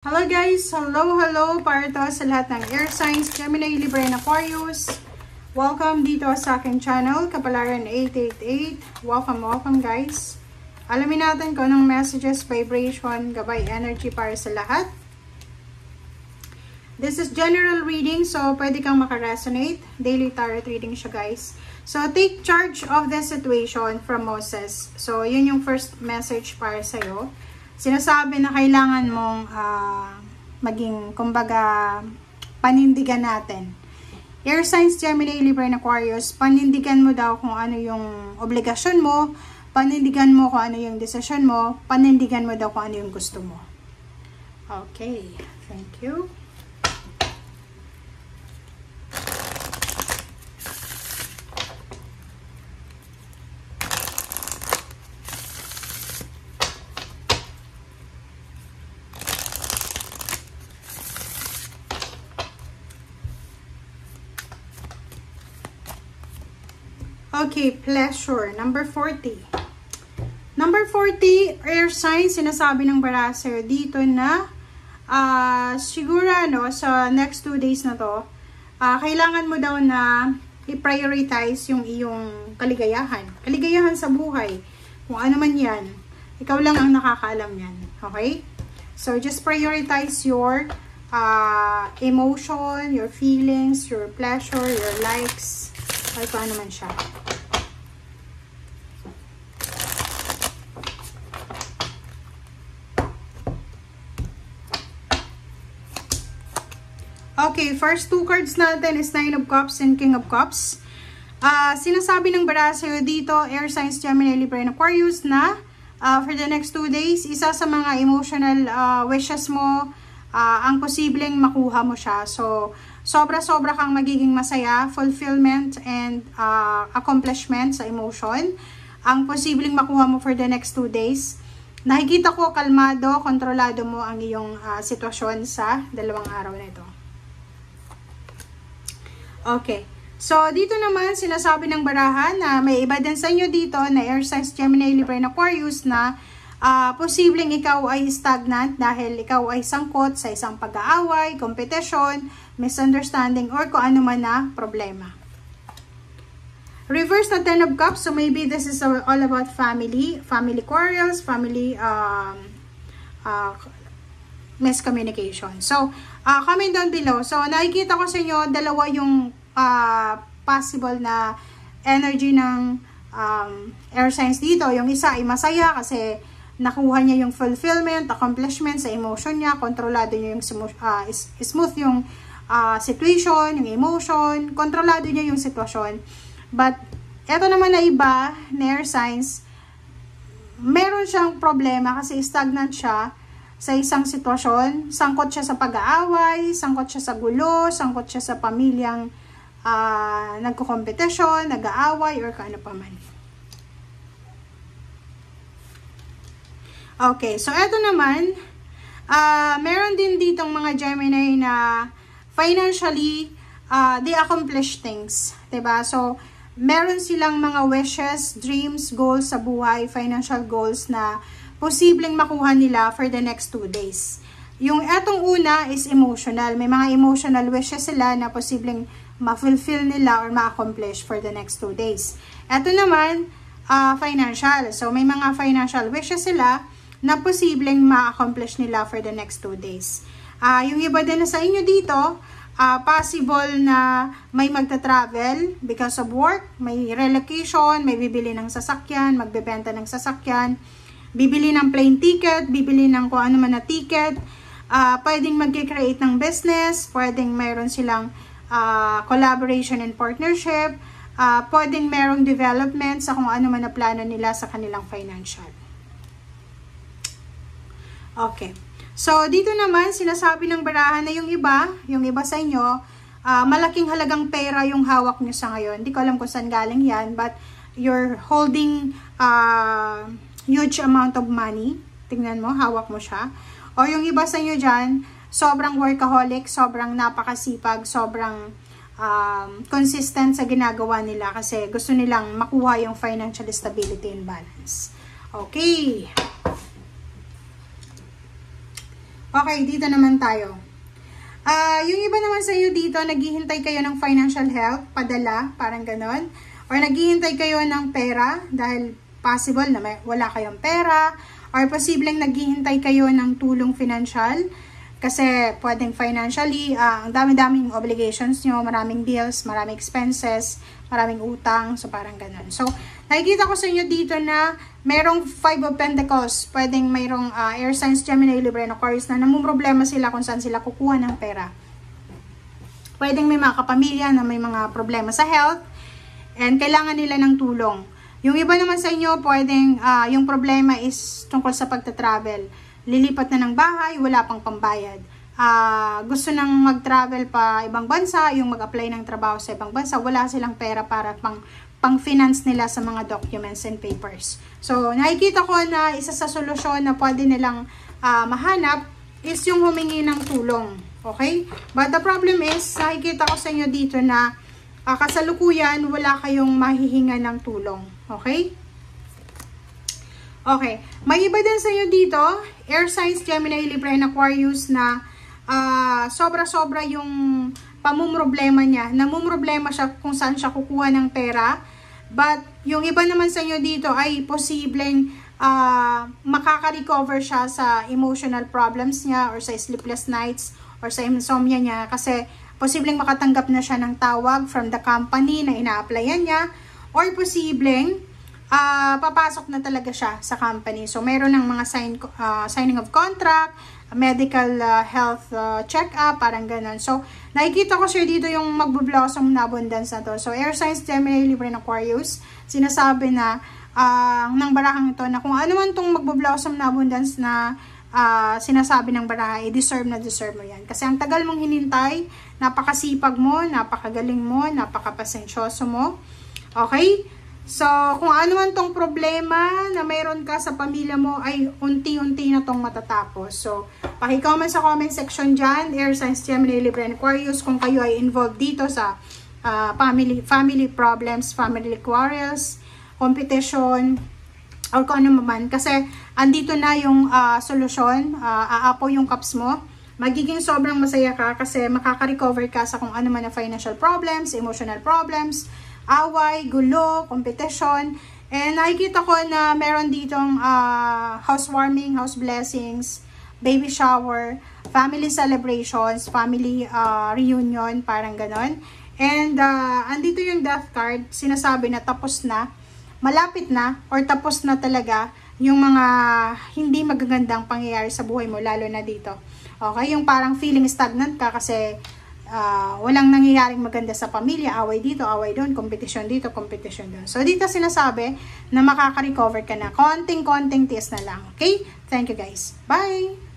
Hello guys! Hello para to sa lahat ng air signs, Gemini, Libra, and Aquarius. Welcome dito sa aking channel, Kapalaran 888. Welcome guys. Alamin natin kung anong messages, vibration, gabay, energy para sa lahat. This is general reading, so pwede kang makaresonate. Daily tarot reading siya guys. So take charge of the situation from Moses. So yun yung first message para sa'yo. Sinasabi na kailangan mong maging, kumbaga, panindigan natin. Air signs, Gemini, Libra, and Aquarius, panindigan mo daw kung ano yung obligasyon mo, panindigan mo kung ano yung desisyon mo, panindigan mo daw kung ano yung gusto mo. Okay, thank you. Okay, pleasure. Number 40. Number 40, air sign, sinasabi ng baraser dito na siguro sa next 2 days na to, kailangan mo daw na i-prioritize yung iyong kaligayahan. Kaligayahan sa buhay. Kung ano man yan. Ikaw lang ang nakakaalam yan. Okay? So, just prioritize your emotion, your feelings, your pleasure, your likes. Ay, paano man siya. Okay, first 2 cards natin is 9 of Cups and King of Cups. Sinasabi ng baraser dito, air signs, Gemini, Libra, and Aquarius na for the next 2 days, isa sa mga emotional wishes mo, ang posibleng makuha mo siya. So, sobra-sobra kang magiging masaya, fulfillment and accomplishment sa emotion. Ang posibleng makuha mo for the next 2 days. Nakikita ko kalmado, kontrolado mo ang iyong sitwasyon sa 2 araw na ito. Okay. So, dito naman sinasabi ng barahan na may iba din sa inyo dito na air signs, Gemini, Libra, and Aquarius na posibleng ikaw ay stagnant dahil ikaw ay sangkot sa isang pag-aaway, competition, misunderstanding, or kung ano man na problema. Reverse na 10 of Cups, so maybe this is all about family quarrels, family miscommunication. So, comment down below. So, nakikita ko sa inyo, dalawa yung possible na energy ng air signs dito. Yung isa ay masaya kasi nakuha niya yung fulfillment, accomplishment sa emotion niya, kontrolado niya yung smooth yung situation, yung emotion, kontrolado niya yung sitwasyon. But, eto naman na iba, na air signs, meron siyang problema kasi stagnant siya sa isang sitwasyon, sangkot siya sa pag-aaway, sangkot siya sa gulo, sangkot siya sa pamilyang nagko-competition, nag-aaway, or kaano pa man. Okay, so eto naman, meron din ditong mga Gemini na financially, they accomplish things. Diba? So, meron silang mga wishes, dreams, goals sa buhay, financial goals na posibleng makuha nila for the next 2 days. Yung etong una is emotional. May mga emotional wishes sila na posibleng ma-fulfill nila or ma-accomplish for the next 2 days. Eto naman, financial. So, may mga financial wishes sila na posibleng ma-accomplish nila for the next 2 days. Yung iba din na sa inyo dito, possible na may magta-travel because of work, may relocation, may bibili ng sasakyan, magbebenta ng sasakyan, bibili ng plane ticket, bibili ng kung ano man na ticket, pwedeng mag-create ng business, pwedeng mayroon silang collaboration and partnership, pwedeng mayroong development sa kung ano man na plano nila sa kanilang financial. Okay. So, dito naman, sinasabi ng barahan na yung iba sa inyo, malaking halagang pera yung hawak nyo sa ngayon. Hindi ko alam kung saan galing yan, but you're holding huge amount of money. Tingnan mo, hawak mo siya. O yung iba sa inyo dyan, sobrang workaholic, sobrang napakasipag, sobrang consistent sa ginagawa nila kasi gusto nilang makuha yung financial stability and balance. Okay. Okay, dito naman tayo. Yung iba naman sa inyo dito, naghihintay kayo ng financial help, padala, parang ganon. Or naghihintay kayo ng pera dahil possible na wala kayong pera. Or posibleng naghihintay kayo ng tulong financial. Kasi pwedeng financially, ang dami-daming obligations nyo, maraming bills, maraming expenses, maraming utang, so parang ganun. So, nakikita ko sa inyo dito na merong 5 of Pentacles, pwedeng mayroong air signs, Gemini, Libra, and Aquarius na namumroblema sila kung saan sila kukuha ng pera. Pwedeng may mga kapamilya na may mga problema sa health, and kailangan nila ng tulong. Yung iba naman sa inyo, pwedeng yung problema is tungkol sa pagta-travel. Lilipat na ng bahay, wala pang pambayad. Gusto nang mag-travel pa ibang bansa, yung mag-apply ng trabaho sa ibang bansa, wala silang pera para pang-finance nila sa mga documents and papers. So, nakikita ko na isa sa solusyon na pwede nilang mahanap is yung humingi ng tulong. Okay? But the problem is, nakikita ko sa inyo dito na kasalukuyan, wala kayong mahihinga ng tulong. Okay? Okay. May iba din sa inyo dito, air signs, Gemini, Libra, and Aquarius na sobra-sobra yung pamumroblema niya. Namumroblema siya kung saan siya kukuha ng pera. But yung iba naman sa inyo dito ay posibleng makaka-recover siya sa emotional problems niya or sa sleepless nights or sa insomnia niya kasi posibleng makatanggap na siya ng tawag from the company na ina-applyan niya or posibleng papasok na talaga siya sa company. So, meron ng mga signing of contract, medical health check-up, parang ganun. So, nakikita ko siya dito yung magbo-blossom na abundance na to. So, air signs, Gemini, Libra, and Aquarius, sinasabi na ng barahang ito na kung ano man itong magbo-blossom na abundance na sinasabi ng baraha, deserve na deserve mo yan. Kasi ang tagal mong hinintay, napakasipag mo, napakagaling mo, napakapasensyoso mo. Okay? So, kung ano man tong problema na mayroon ka sa pamilya mo ay unti-unti na tong matatapos. So, paki-comment sa comment section dyan, air signs, Gemini, Libra, and Aquarius, kung kayo ay involved dito sa family problems, family quarrels, competition, or kung ano man. Kasi, andito na yung solusyon, aapo yung cups mo. Magiging sobrang masaya ka kasi makaka-recover ka sa kung ano man na financial problems, emotional problems, away, gulo, competition. And nakikita ko na meron ditong housewarming, house blessings, baby shower, family celebrations, family reunion, parang ganon. And andito yung death card, sinasabi na tapos na, malapit na, or tapos na talaga yung mga hindi magagandang pangyayari sa buhay mo, lalo na dito. Okay, yung parang feeling stagnant ka kasi walang nangyayaring maganda sa pamilya, away dito, away doon, competition dito, competition doon. So, dito sinasabi na makaka-recover ka na konting-konting tiis na lang. Okay? Thank you guys. Bye!